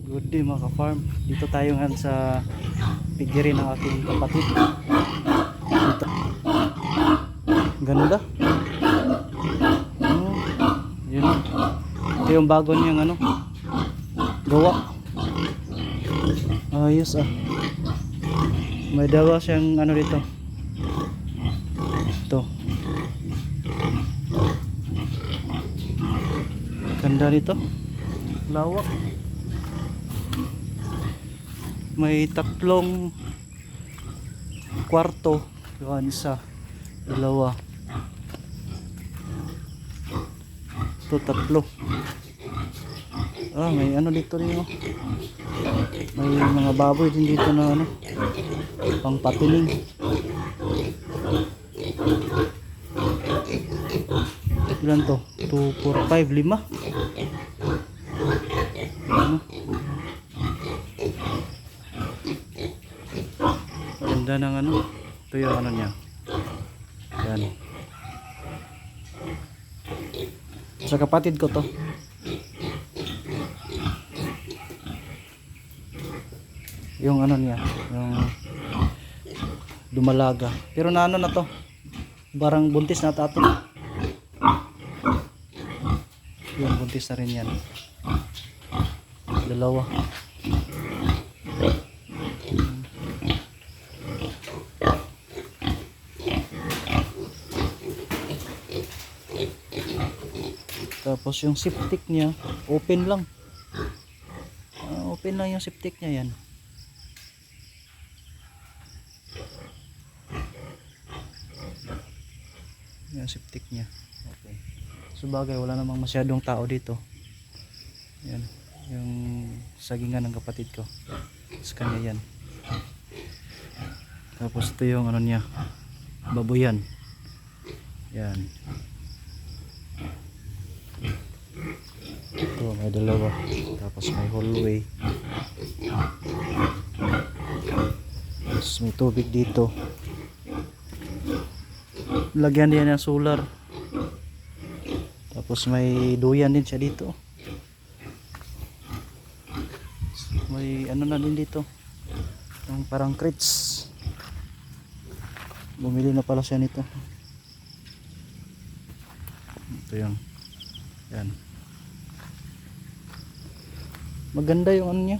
Good day mga ka-farm. Dito tayo nga sa piggery ng aking kapatid. Dito. Ganda. Yun. Ito yung bago niyang gawa. Ayos May dawa siyang dito. Ito. Ganda nito. Lawak. May 3 kwarto, yung isa, 2, ito 3. May dito rin may mga baboy din dito na pang patiling. Ilan to? 2, 4, 5, 5. Ganda ng ito yung niya. Yan. Sa kapatid ko to. Yung niya, yung dumalaga. Pero na na to. Barang buntis na tato. Yung buntis na rin yan. 2. Tapos yung septic niya open lang. Open lang yung septic niya yan. Yung septic niya. Okay. Sabagay wala namang masyadong tao dito. Yan. Yung sagingan ng kapatid ko. Sa kanya yan. Tapos ito yung niya. Baboyan. Yan. Ito may 2. Tapos may hallway. Tapos may tubig dito. Lagyan din ng solar. Tapos may duyan din siya dito. May na din dito. Yung parang crates. Bumili na pala siya nito. Ito yung yan. Maganda yung niya,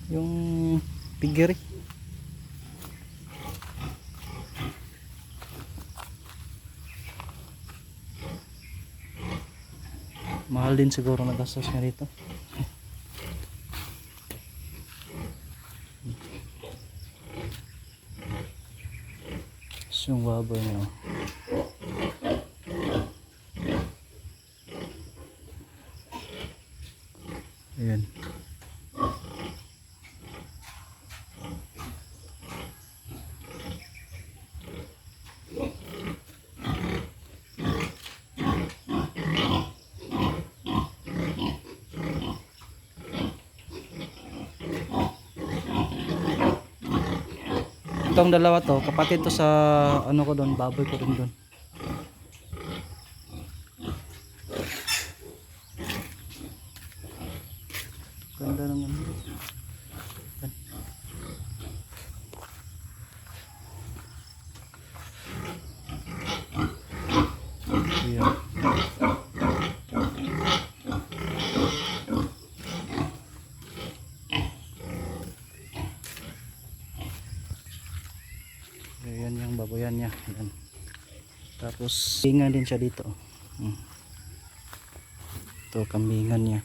yung piggery. Mahal din siguro nagastos niya dito. Yung baboy niya. Ayan. Itong 2 to, kapatid to sa ko doon, baboy ko rin doon. Ganda naman. Ayan. Ayan yung baboyan niya. Ayan. Tapos kambingan din siya dito. Ito kambingan niya.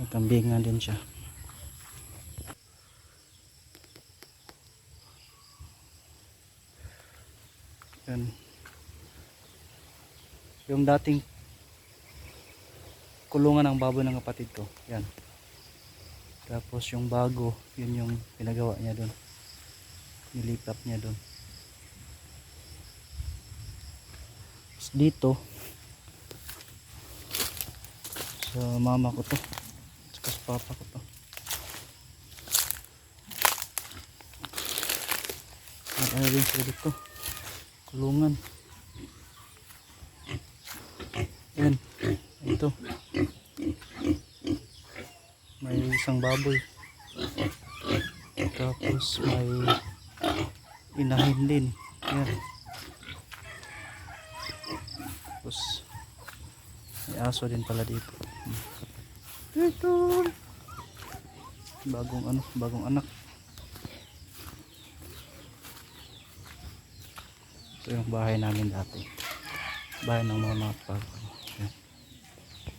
Kambingan din siya. Yan. Yung dating kulungan ng baboy ng kapatid ko. Yan. Tapos yung bago, yun yung pinagawa niya doon. Nilipat niya doon. Dito sa mama ko to, saka sa papa ko to. Ano din sila dito, kulungan. Yan, ito may isang baboy. Tapos may inahin din. Yan. Tapos may aso din pala dito. Ito. Bagong anak. Ito yung bahay namin dati. Bahay ng mga pag